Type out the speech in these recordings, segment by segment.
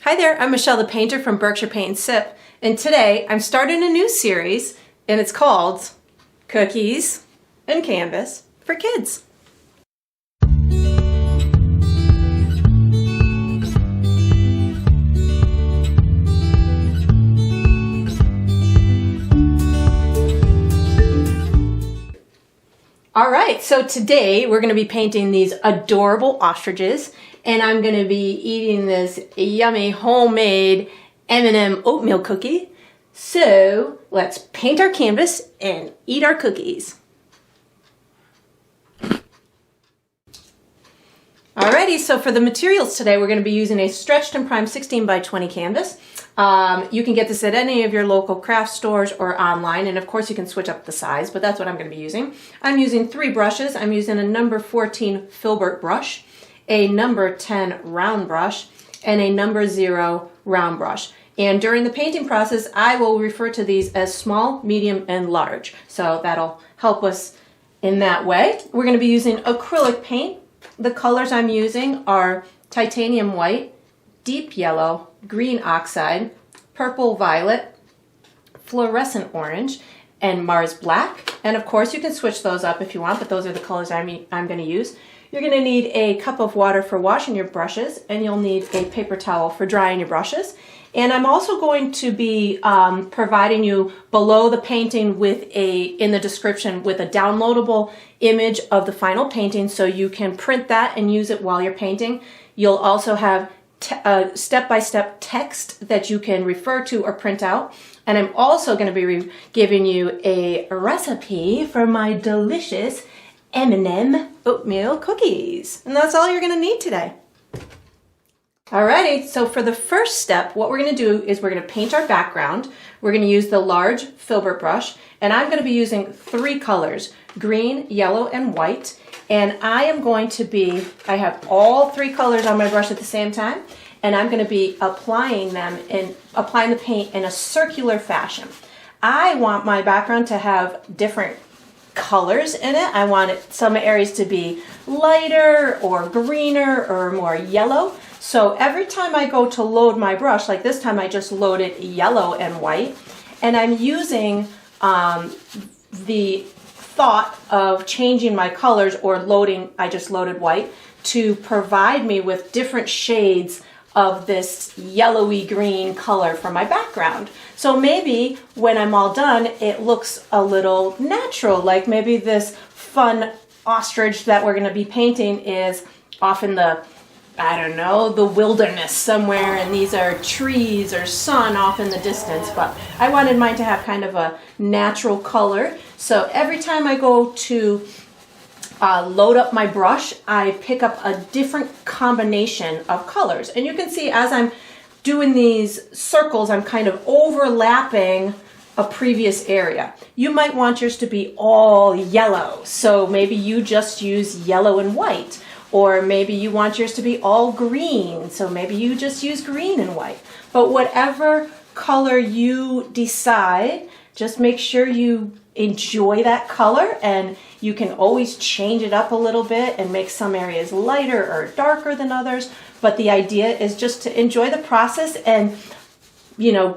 Hi there, I'm Michelle the Painter from Berkshire Paint and Sip, and today I'm starting a new series, and it's called Cookies and Canvas for Kids. Alright, so today we're going to be painting these adorable ostriches, and I'm going to be eating this yummy homemade M&M oatmeal cookie. So let's paint our canvas and eat our cookies. Alrighty, so for the materials today, we're going to be using a stretched and primed 16 by 20 canvas. You can get this at any of your local craft stores or online, and of course you can switch up the size, but that's what I'm going to be using. I'm using 3 brushes. I'm using a number 14 filbert brush, a number 10 round brush, and a number 0 round brush. And during the painting process, I will refer to these as small, medium, and large. So that'll help us in that way. We're going to be using acrylic paint. The colors I'm using are titanium white, deep yellow, green oxide, purple violet, fluorescent orange, and Mars black. And of course you can switch those up if you want, but those are the colors I'm going to use. You're going to need a cup of water for washing your brushes, and you'll need a paper towel for drying your brushes. And I'm also going to be providing you below the painting with in the description with a downloadable image of the final painting, so you can print that and use it while you're painting. You'll also have step-by-step text that you can refer to or print out. And I'm also going to be giving you a recipe for my delicious M&M oatmeal cookies. And that's all you're going to need today. Alrighty, so for the first step, what we're going to do is we're going to paint our background. We're going to use the large filbert brush, and I'm going to be using 3 colors, green, yellow, and white. And I have all 3 colors on my brush at the same time, and I'm going to be applying the paint in a circular fashion. I want my background to have different colors in it. I want some areas to be lighter or greener or more yellow. So every time I go to load my brush, like this time I just loaded yellow and white, and I'm using the thought of changing my colors or I just loaded white to provide me with different shades of this yellowy green color for my background. So maybe when I'm all done, it looks a little natural, like maybe this fun ostrich that we're going to be painting is off in the wilderness somewhere, and these are trees or sun off in the distance, but I wanted mine to have kind of a natural color. So every time I go to load up my brush, I pick up a different combination of colors. And you can see as I'm doing these circles, I'm kind of overlapping a previous area. You might want yours to be all yellow, so maybe you just use yellow and white. Or maybe you want yours to be all green, so maybe you just use green and white. But whatever color you decide, just make sure you enjoy that color, and you can always change it up a little bit and make some areas lighter or darker than others. But the idea is just to enjoy the process and,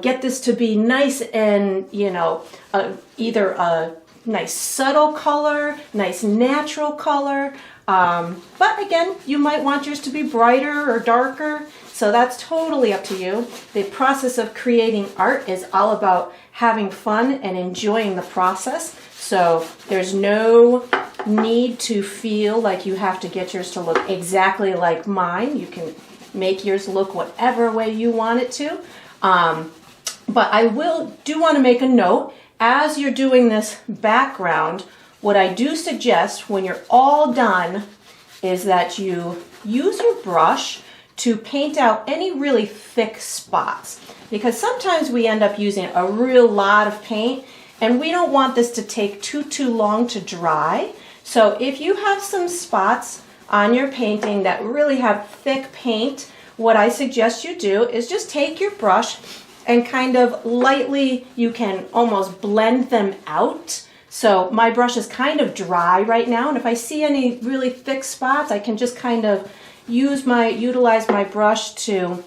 get this to be nice and, either a nice subtle color, nice natural color. But again, you might want yours to be brighter or darker, so that's totally up to you. The process of creating art is all about having fun and enjoying the process, so there's no need to feel like you have to get yours to look exactly like mine. You can make yours look whatever way you want it to. But I do want to make a note, as you're doing this background, what I do suggest when you're all done is that you use your brush to paint out any really thick spots, because sometimes we end up using a real lot of paint and we don't want this to take too long to dry. So if you have some spots on your painting that really have thick paint, what I suggest you do is just take your brush and kind of lightly, you can almost blend them out. So my brush is kind of dry right now, and if I see any really thick spots, I can just kind of utilize my brush to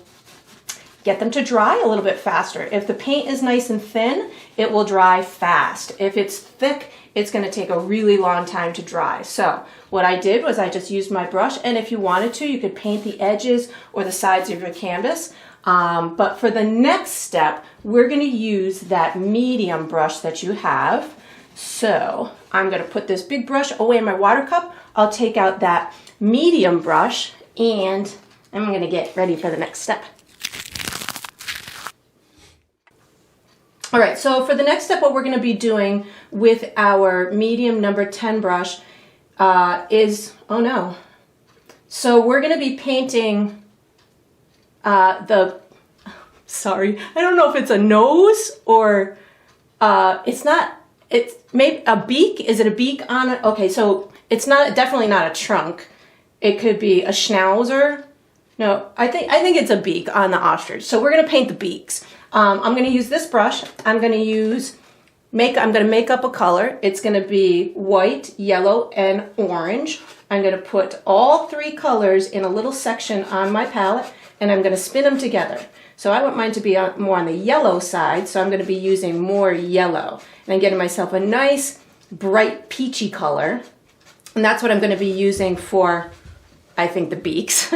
get them to dry a little bit faster. If the paint is nice and thin, it will dry fast. If it's thick, it's going to take a really long time to dry. So what I did was I just used my brush, and if you wanted to, you could paint the edges or the sides of your canvas. But for the next step, we're going to use that medium brush that you have. So I'm going to put this big brush away in my water cup. I'll take out that medium brush, and I'm going to get ready for the next step. All right, so for the next step, what we're going to be doing with our medium number 10 brush so we're going to be painting sorry, I don't know if it's a nose or it's maybe a beak. Is it a beak on it? Okay, so it's definitely not a trunk. It could be a schnauzer. No, I think it's a beak on the ostrich. So we're going to paint the beaks. I'm going to use this brush. I'm going to make up a color. It's going to be white, yellow, and orange. I'm going to put all three colors in a little section on my palette, and I'm going to spin them together. So I want mine to be more on the yellow side, so I'm going to be using more yellow. And I'm getting myself a nice, bright, peachy color. And that's what I'm going to be using for, I think, the beaks.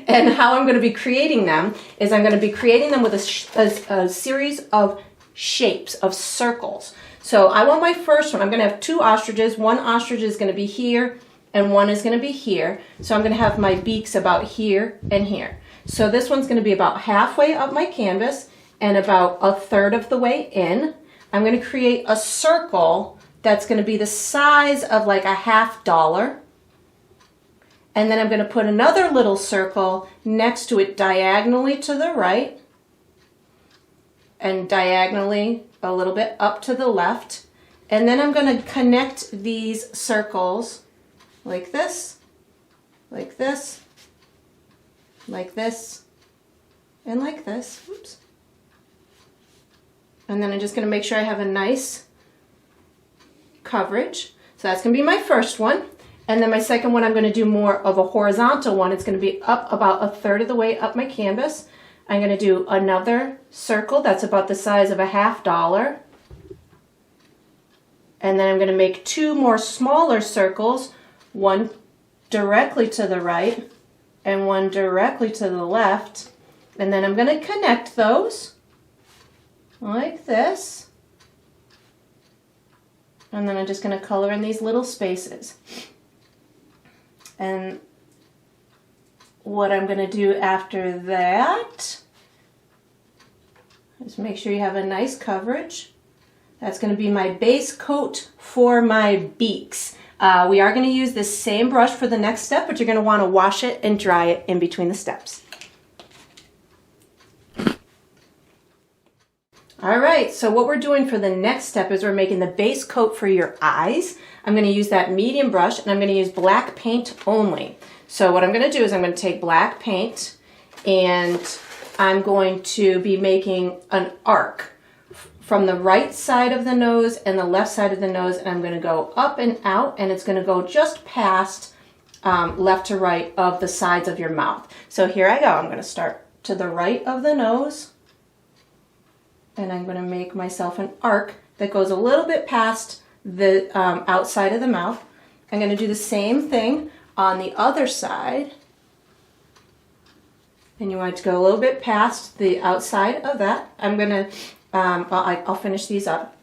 And how I'm going to be creating them is I'm going to be creating them with a series of shapes, of circles. So I want my first one, I'm going to have two ostriches. One ostrich is going to be here, and one is going to be here. So I'm going to have my beaks about here and here. So this one's going to be about halfway up my canvas and about a third of the way in. I'm going to create a circle that's going to be the size of like a $50. And then I'm going to put another little circle next to it diagonally to the right and diagonally a little bit up to the left. And then I'm going to connect these circles like this, like this, like this, and like this. Oops. And then I'm just going to make sure I have a nice coverage. So that's going to be my first one. And then my second one, I'm going to do more of a horizontal one. It's going to be up about a third of the way up my canvas. I'm going to do another circle that's about the size of a $50. And then I'm going to make two more smaller circles, one directly to the right and one directly to the left. And then I'm going to connect those like this. And then I'm just going to color in these little spaces. And what I'm going to do after that is make sure you have a nice coverage. That's going to be my base coat for my beaks. We are going to use this same brush for the next step, but you're going to want to wash it and dry it in between the steps. All right, so what we're doing for the next step is we're making the base coat for your eyes. I'm going to use that medium brush, and I'm going to use black paint only. So what I'm going to do is I'm going to take black paint, and I'm going to be making an arc from the right side of the nose and the left side of the nose, and I'm going to go up and out, and it's going to go just past left to right of the sides of your mouth. So here I go. I'm going to start to the right of the nose, and I'm going to make myself an arc that goes a little bit past the outside of the mouth. I'm going to do the same thing on the other side, and you want to go a little bit past the outside of that. I'm going to I'll finish these up.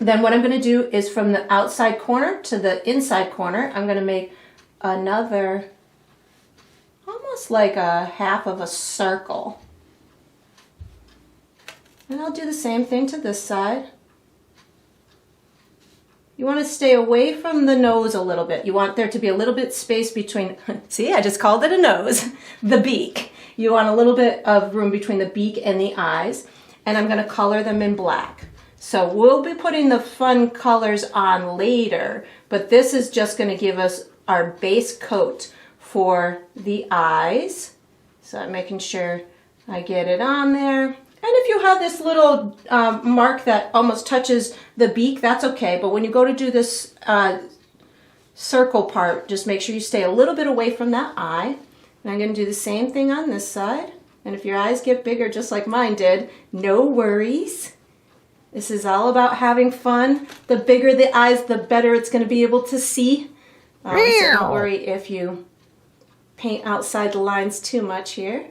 Then what I'm going to do is from the outside corner to the inside corner, I'm going to make another, almost like a half of a circle. And I'll do the same thing to this side. You want to stay away from the nose a little bit. You want there to be a little bit space between, see, I just called it a nose, the beak. You want a little bit of room between the beak and the eyes. And I'm going to color them in black. So we'll be putting the fun colors on later, but this is just going to give us our base coat for the eyes. So I'm making sure I get it on there. And if you have this little mark that almost touches the beak, that's okay. But when you go to do this circle part, just make sure you stay a little bit away from that eye. And I'm going to do the same thing on this side. And if your eyes get bigger just like mine did, no worries. This is all about having fun. The bigger the eyes, the better it's going to be able to see. So don't worry if you paint outside the lines too much here.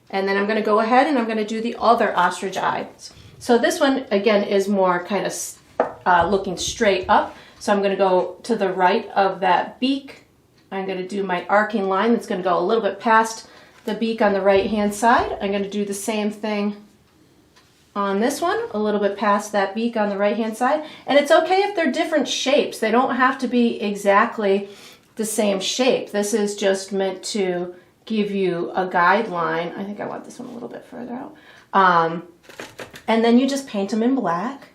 And then I'm going to go ahead and I'm going to do the other ostrich eyes. So this one, again, is more kind of looking straight up. So I'm going to go to the right of that beak. I'm going to do my arcing line that's going to go a little bit past the beak on the right hand side. I'm going to do the same thing on this one, a little bit past that beak on the right hand side. And it's okay if they're different shapes. They don't have to be exactly the same shape. This is just meant to give you a guideline. I think I want this one a little bit further out. And then you just paint them in black.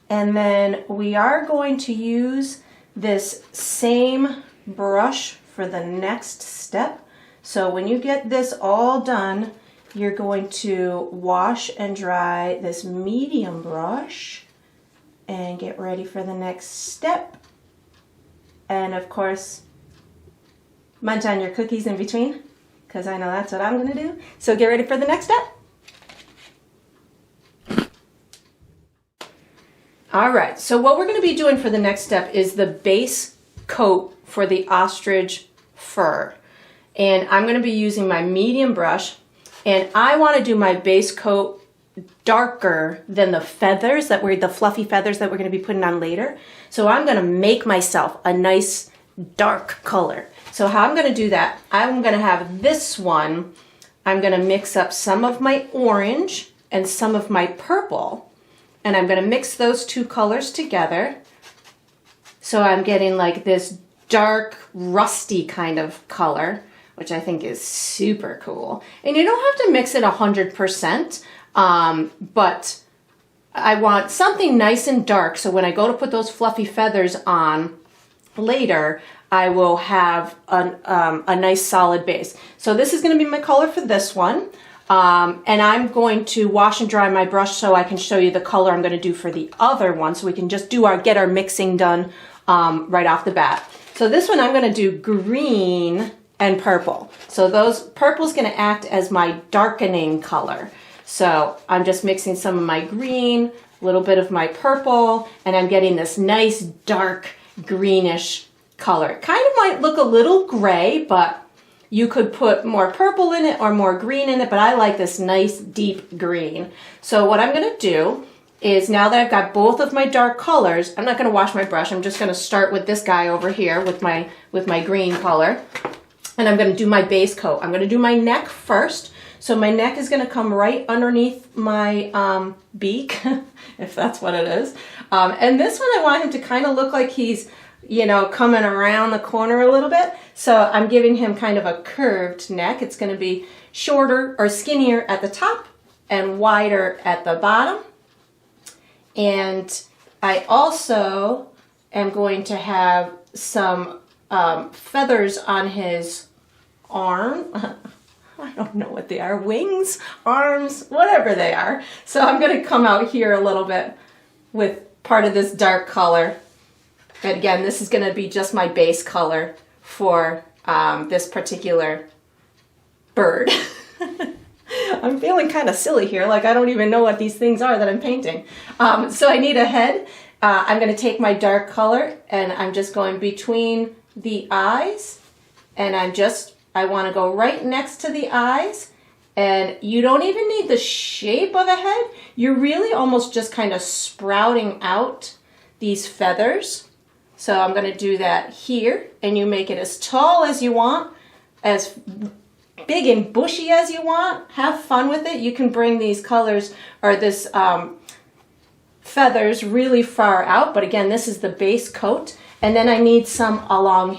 And then we are going to use this same brush for the next step. So when you get this all done, you're going to wash and dry this medium brush and get ready for the next step. And of course, munch on your cookies in between, because I know that's what I'm going to do. So get ready for the next step. All right, so what we're going to be doing for the next step is the base coat for the ostrich fur. And I'm going to be using my medium brush, and I want to do my base coat darker than the feathers the fluffy feathers that we're going to be putting on later. So I'm going to make myself a nice dark color. So how I'm going to do that, I'm going to have this one, I'm going to mix up some of my orange and some of my purple, and I'm going to mix those two colors together. So I'm getting like this dark, rusty kind of color, which I think is super cool. And you don't have to mix it 100%, but I want something nice and dark, so when I go to put those fluffy feathers on later, I will have a nice solid base. So this is going to be my color for this one. And I'm going to wash and dry my brush so I can show you the color I'm going to do for the other one, so we can just get our mixing done right off the bat. So this one I'm going to do green and purple. So purple's going to act as my darkening color. So I'm just mixing some of my green, a little bit of my purple, and I'm getting this nice dark greenish color. It kind of might look a little gray, but you could put more purple in it or more green in it, but I like this nice deep green. So what I'm going to do is, now that I've got both of my dark colors, I'm not going to wash my brush. I'm just going to start with this guy over here with my green color. And I'm going to do my base coat. I'm going to do my neck first. So my neck is going to come right underneath my beak, if that's what it is. And this one I want him to kind of look like he's, coming around the corner a little bit. So I'm giving him kind of a curved neck. It's going to be shorter or skinnier at the top and wider at the bottom. And I also am going to have some feathers on his arm. I don't know what they are, wings, arms, whatever they are. So I'm going to come out here a little bit with part of this dark color. But again, this is going to be just my base color for this particular bird. I'm feeling kind of silly here, like I don't even know what these things are that I'm painting. So I need a head. I'm going to take my dark color and I'm just going between the eyes, and I want to go right next to the eyes, and you don't even need the shape of a head. You're really almost just kind of sprouting out these feathers. So I'm going to do that here, and you make it as tall as you want, as big and bushy as you want. Have fun with it. You can bring these colors or this feathers really far out, but again, this is the base coat. And then I need some along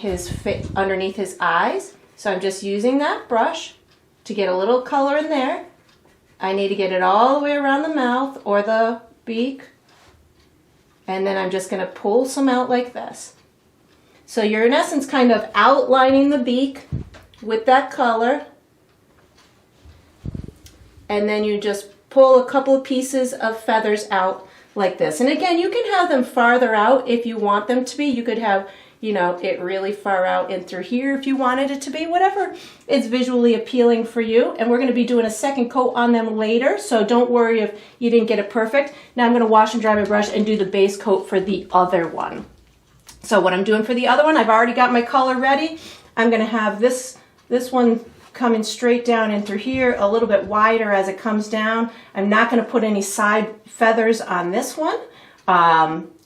underneath his eyes. So I'm just using that brush to get a little color in there. I need to get it all the way around the mouth or the beak. And then I'm just going to pull some out like this. So you're in essence kind of outlining the beak with that color. And then you just pull a couple of pieces of feathers out like this. And again, you can have them farther out if you want them to be. You could have, you know, it really far out and through here if you wanted it to be, whatever is visually appealing for you. And we're going to be doing a second coat on them later, so don't worry if you didn't get it perfect. Now I'm going to wash and dry my brush and do the base coat for the other one. So what I'm doing for the other one, I've already got my color ready. I'm going to have this one coming straight down in through here, a little bit wider as it comes down. I'm not going to put any side feathers on this one.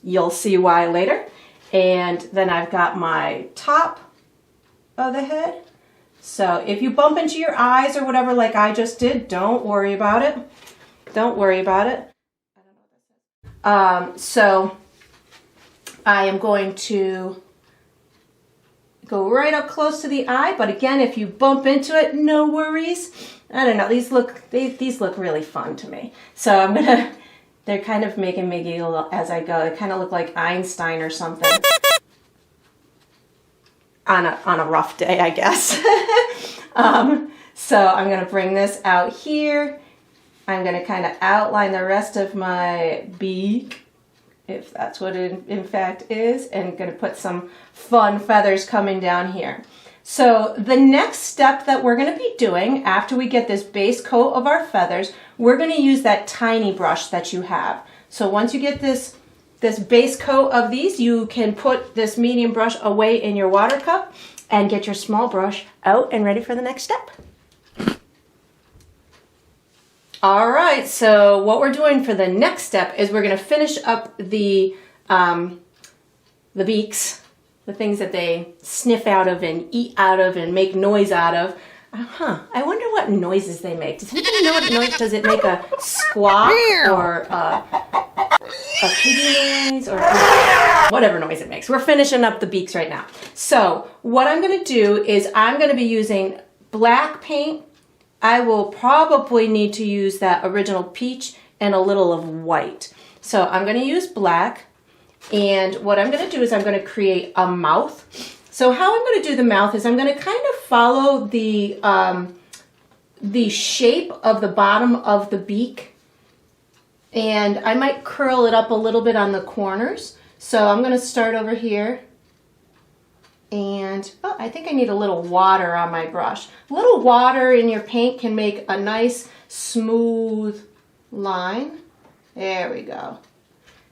You'll see why later. And then I've got my top of the head. So if you bump into your eyes or whatever like I just did, don't worry about it. Don't worry about it. So I am going to go right up close to the eye, but again, if you bump into it, no worries. I don't know, these look really fun to me. So I'm gonna, they're kind of making me giggle as I go. They kind of look like Einstein or something. On a rough day, I guess. So I'm gonna bring this out here. I'm gonna kind of outline the rest of my beak, if that's what it in fact is, and gonna put some fun feathers coming down here. So the next step that we're gonna be doing after we get this base coat of our feathers, we're gonna use that tiny brush that you have. So once you get this base coat of these, you can put this medium brush away in your water cup and get your small brush out and ready for the next step. All right, so what we're doing for the next step is we're going to finish up the beaks, the things that they sniff out of and eat out of and make noise out of. I wonder what noises they make. Does anybody know what noise? Does it make a squawk or a piggy noise or whatever noise it makes? We're finishing up the beaks right now. So what I'm going to do is I'm going to be using black paint. I will probably need to use that original peach and a little of white. So I'm going to use black, and what I'm going to do is I'm going to create a mouth. So how I'm going to do the mouth is I'm going to kind of follow the shape of the bottom of the beak, and I might curl it up a little bit on the corners. So I'm going to start over here. And I think I need a little water on my brush. A little water in your paint can make a nice smooth line. There we go.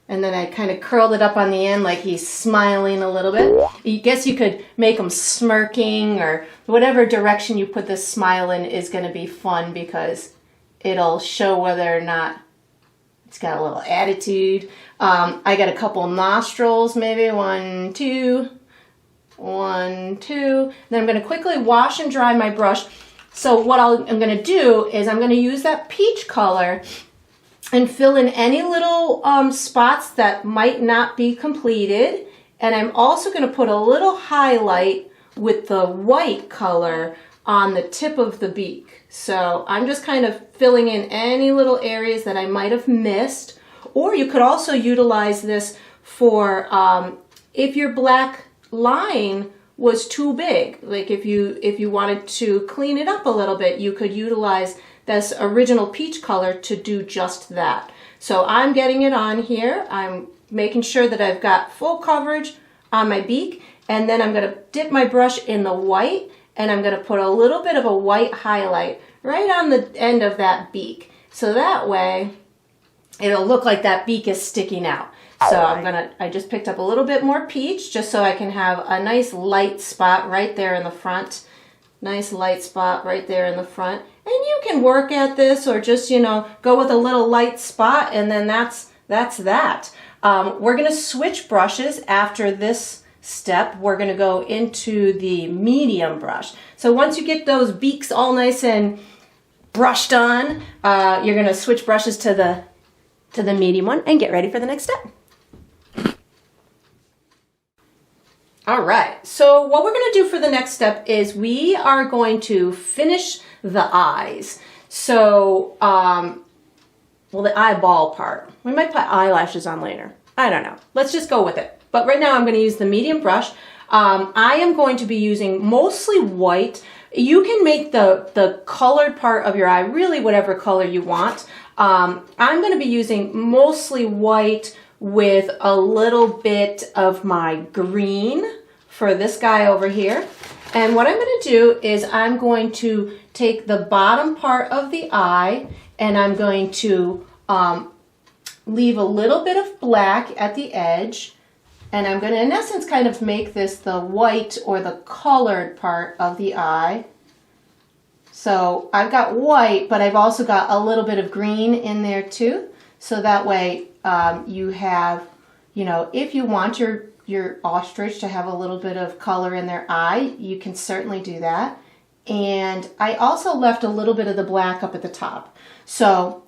And then I kind of curled it up on the end like he's smiling a little bit. I guess you could make him smirking, or whatever direction you put this smile in is going to be fun because it'll show whether or not it's got a little attitude. I got a couple nostrils, maybe 1, 2. 1, 2. Then I'm going to quickly wash and dry my brush. So what I'm going to do is I'm going to use that peach color and fill in any little spots that might not be completed. And I'm also going to put a little highlight with the white color on the tip of the beak. So I'm just kind of filling in any little areas that I might have missed. Or you could also utilize this for if your black line was too big. Like if you wanted to clean it up a little bit, you could utilize this original peach color to do just that. So I'm getting it on here. I'm making sure that I've got full coverage on my beak, and then I'm going to dip my brush in the white, and I'm going to put a little bit of a white highlight right on the end of that beak. So that way it'll look like that beak is sticking out. So I just picked up a little bit more peach just so I can have a nice light spot right there in the front. Nice light spot right there in the front. And you can work at this or just, go with a little light spot, and then that's that. We're going to switch brushes after this step. We're going to go into the medium brush. So once you get those beaks all nice and brushed on, you're going to switch brushes to the medium one and get ready for the next step. All right, so what we're going to do for the next step is we are going to finish the eyes. So, the eyeball part. We might put eyelashes on later. I don't know. Let's just go with it. But right now I'm going to use the medium brush. I am going to be using mostly white. You can make the colored part of your eye really whatever color you want. I'm going to be using mostly white with a little bit of my green for this guy over here. And what I'm going to do is I'm going to take the bottom part of the eye and I'm going to leave a little bit of black at the edge. And I'm going to, in essence, kind of make this the white or the colored part of the eye. So I've got white, but I've also got a little bit of green in there too. So that way you have, you know, if you want your ostrich to have a little bit of color in their eye, you can certainly do that. And I also left a little bit of the black up at the top. So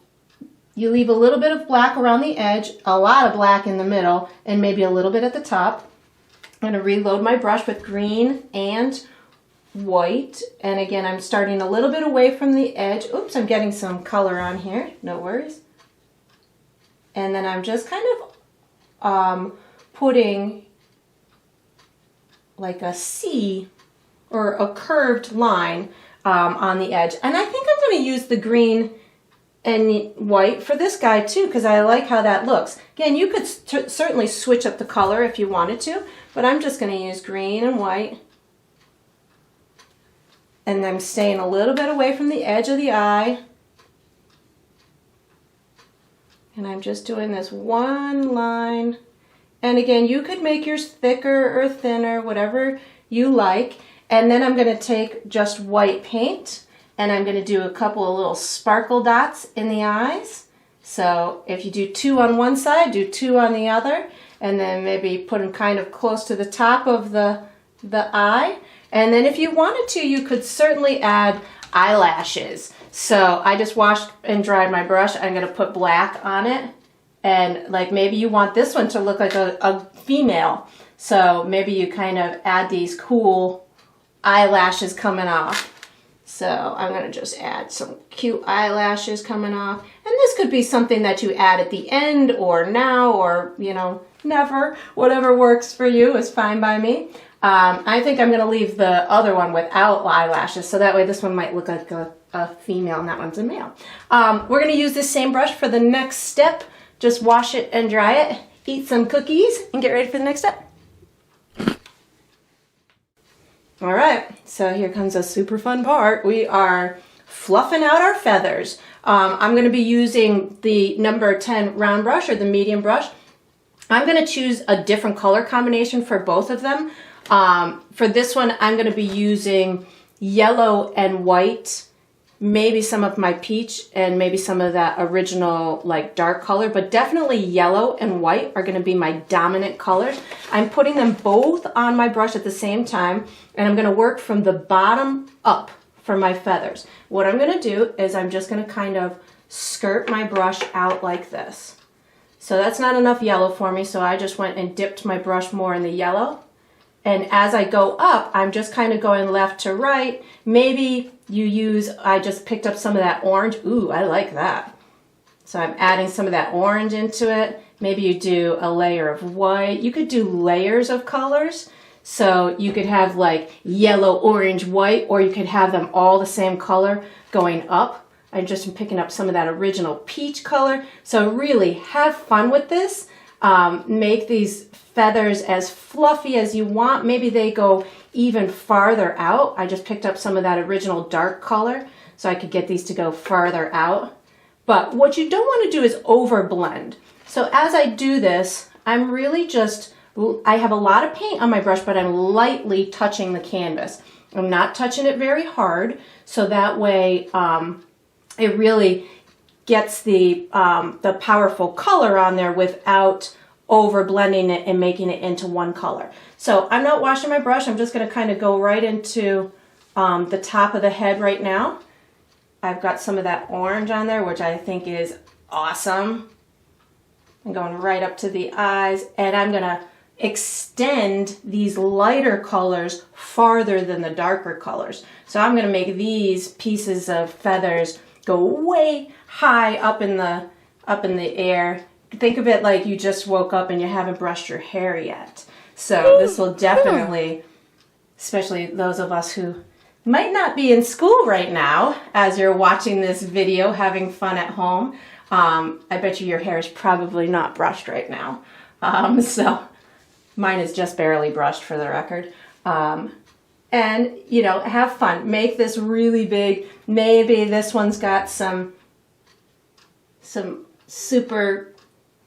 you leave a little bit of black around the edge, a lot of black in the middle, and maybe a little bit at the top. I'm going to reload my brush with green and white. And again, I'm starting a little bit away from the edge. Oops, I'm getting some color on here. No worries. And then I'm just kind of putting like a C or a curved line on the edge. And I think I'm going to use the green and white for this guy too, because I like how that looks. Again, you could certainly switch up the color if you wanted to, but I'm just going to use green and white. And I'm staying a little bit away from the edge of the eye. And I'm just doing this one line. And again, you could make yours thicker or thinner, whatever you like. And then I'm going to take just white paint and I'm going to do a couple of little sparkle dots in the eyes. So if you do 2 on one side, do 2 on the other, and then maybe put them kind of close to the top of the eye. And then if you wanted to, you could certainly add eyelashes. So I just washed and dried my brush. I'm going to put black on it. And like maybe you want this one to look like a female. So maybe you kind of add these cool eyelashes coming off. So I'm going to just add some cute eyelashes coming off. And this could be something that you add at the end or now or, you know, never. Whatever works for you is fine by me. I think I'm going to leave the other one without eyelashes. So that way this one might look like a female and that one's a male. We're going to use this same brush for the next step. Just wash it and dry it, eat some cookies, and get ready for the next step. All right, so here comes a super fun part. We are fluffing out our feathers. I'm going to be using the number 10 round brush or the medium brush. I'm going to choose a different color combination for both of them. For this one, I'm going to be using yellow and white, maybe some of my peach and maybe some of that original like dark color, but definitely yellow and white are going to be my dominant colors. I'm putting them both on my brush at the same time, and I'm going to work from the bottom up for my feathers. What I'm going to do is I'm just going to kind of skirt my brush out like this. So that's not enough yellow for me, so I just went and dipped my brush more in the yellow. And as I go up, I'm just kind of going left to right. Maybe I just picked up some of that orange. Ooh, I like that. So I'm adding some of that orange into it. Maybe you do a layer of white. You could do layers of colors. So you could have like yellow, orange, white, or you could have them all the same color going up. I'm just picking up some of that original peach color. So really have fun with this. Make these feathers as fluffy as you want. Maybe they go even farther out. I just picked up some of that original dark color so I could get these to go farther out. But what you don't want to do is over blend. So as I do this, I'm really just, I have a lot of paint on my brush, but I'm lightly touching the canvas. I'm not touching it very hard, so that way it really gets the powerful color on there without over blending it and making it into one color. So I'm not washing my brush. I'm just going to kind of go right into the top of the head right now. I've got some of that orange on there, which I think is awesome. I'm going right up to the eyes, and I'm going to extend these lighter colors farther than the darker colors. So I'm going to make these pieces of feathers go way high up in the air. Think of it like you just woke up and you haven't brushed your hair yet. So this will definitely, especially those of us who might not be in school right now as you're watching this video having fun at home, I bet you your hair is probably not brushed right now. So Mine is just barely brushed, for the record. And, you know, have fun. Make this really big. Maybe this one's got some super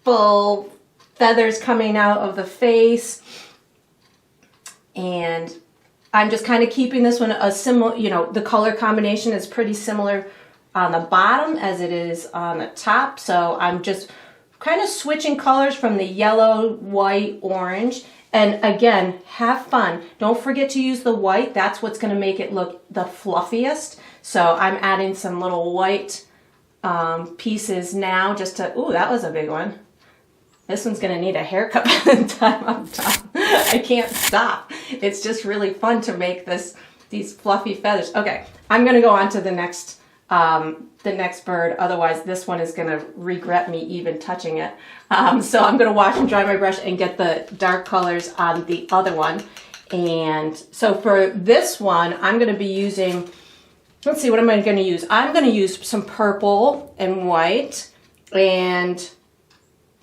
full feathers coming out of the face. And I'm just kind of keeping this one a similar, you know, the color combination is pretty similar on the bottom as it is on the top. So I'm just kind of switching colors from the yellow, white, orange. And again, have fun. Don't forget to use the white. That's what's going to make it look the fluffiest. So I'm adding some little white pieces now just to, ooh, that was a big one. This one's going to need a haircut by the time I'm done. I can't stop. It's just really fun to make these fluffy feathers. Okay, I'm going to go on to the next bird. Otherwise, this one is going to regret me even touching it. So I'm going to wash and dry my brush and get the dark colors on the other one. And so for this one, I'm going to be using, let's see, what am I going to use? I'm going to use some purple and white and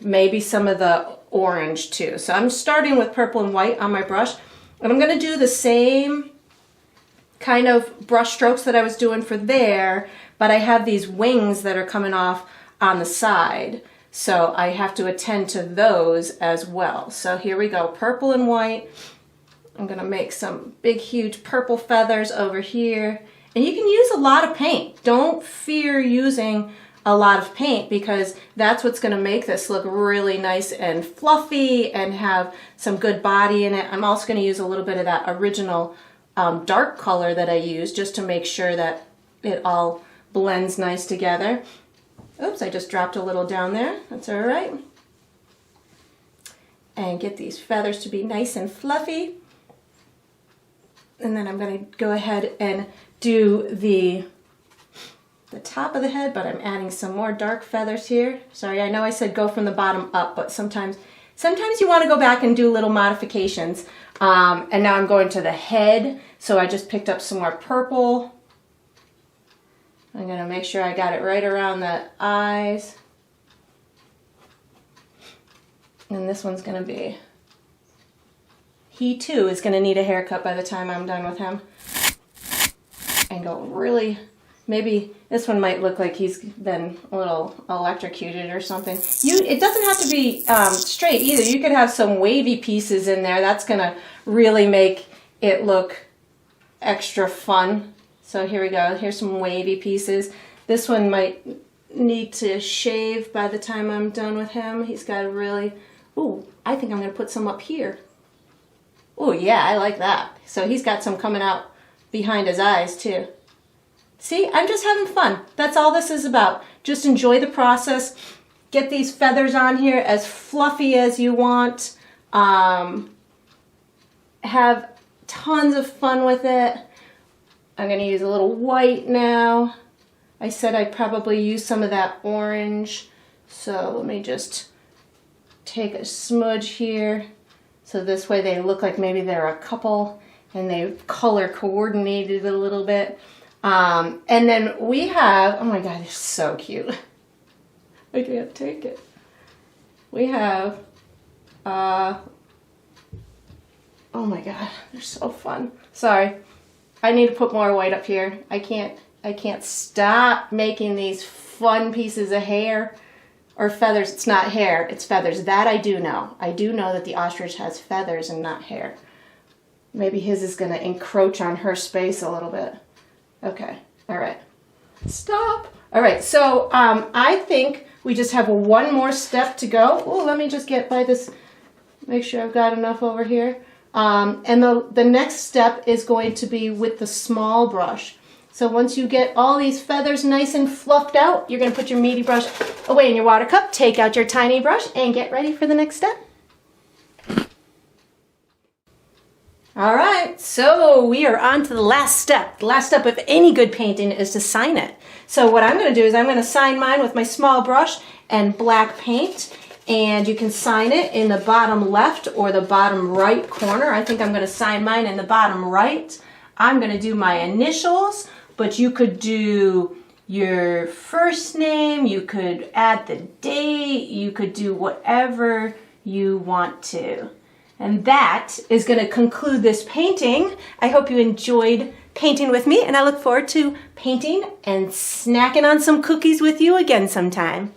maybe some of the orange too. So I'm starting with purple and white on my brush. And I'm going to do the same kind of brush strokes that I was doing for there, but I have these wings that are coming off on the side. So I have to attend to those as well. So here we go, purple and white. I'm gonna make some big, huge purple feathers over here. And you can use a lot of paint. Don't fear using a lot of paint because that's what's gonna make this look really nice and fluffy and have some good body in it. I'm also gonna use a little bit of that original dark color that I use just to make sure that it all blends nice together. Oops, I just dropped a little down there. That's all right. And get these feathers to be nice and fluffy. And then I'm going to go ahead and do the top of the head, but I'm adding some more dark feathers here. Sorry, I know I said go from the bottom up, but sometimes you want to go back and do little modifications. And now I'm going to the head. So I just picked up some more purple. I'm going to make sure I got it right around the eyes. And this one's going to be, he too is going to need a haircut by the time I'm done with him. And go really, maybe this one might look like he's been a little electrocuted or something. It doesn't have to be straight either. You could have some wavy pieces in there. That's going to really make it look extra fun. So here we go. Here's some wavy pieces. This one might need to shave by the time I'm done with him. He's got a really, ooh, I think I'm going to put some up here. Oh yeah, I like that. So he's got some coming out behind his eyes too. See, I'm just having fun. That's all this is about. Just enjoy the process. Get these feathers on here as fluffy as you want. Have tons of fun with it. I'm going to use a little white now. I said I'd probably use some of that orange. So let me just take a smudge here. So this way they look like maybe they're a couple and they color coordinated a little bit. And then we have, oh my God, they're so cute. I can't take it. We have, oh my God, they're so fun. Sorry. I need to put more white up here. I can't stop making these fun pieces of hair or feathers. It's not hair, it's feathers. That I do know. I do know that the ostrich has feathers and not hair. Maybe his is going to encroach on her space a little bit. Okay, all right. Stop. All right, so I think we just have one more step to go. Oh, let me just get by this, make sure I've got enough over here. And the next step is going to be with the small brush. So once you get all these feathers nice and fluffed out, you're going to put your meaty brush away in your water cup, take out your tiny brush, and get ready for the next step. All right, so we are on to the last step. The last step of any good painting is to sign it. So what I'm going to do is I'm going to sign mine with my small brush and black paint. And you can sign it in the bottom left or the bottom right corner. I think I'm going to sign mine in the bottom right. I'm going to do my initials, but you could do your first name, you could add the date, you could do whatever you want to. And that is going to conclude this painting. I hope you enjoyed painting with me, and I look forward to painting and snacking on some cookies with you again sometime.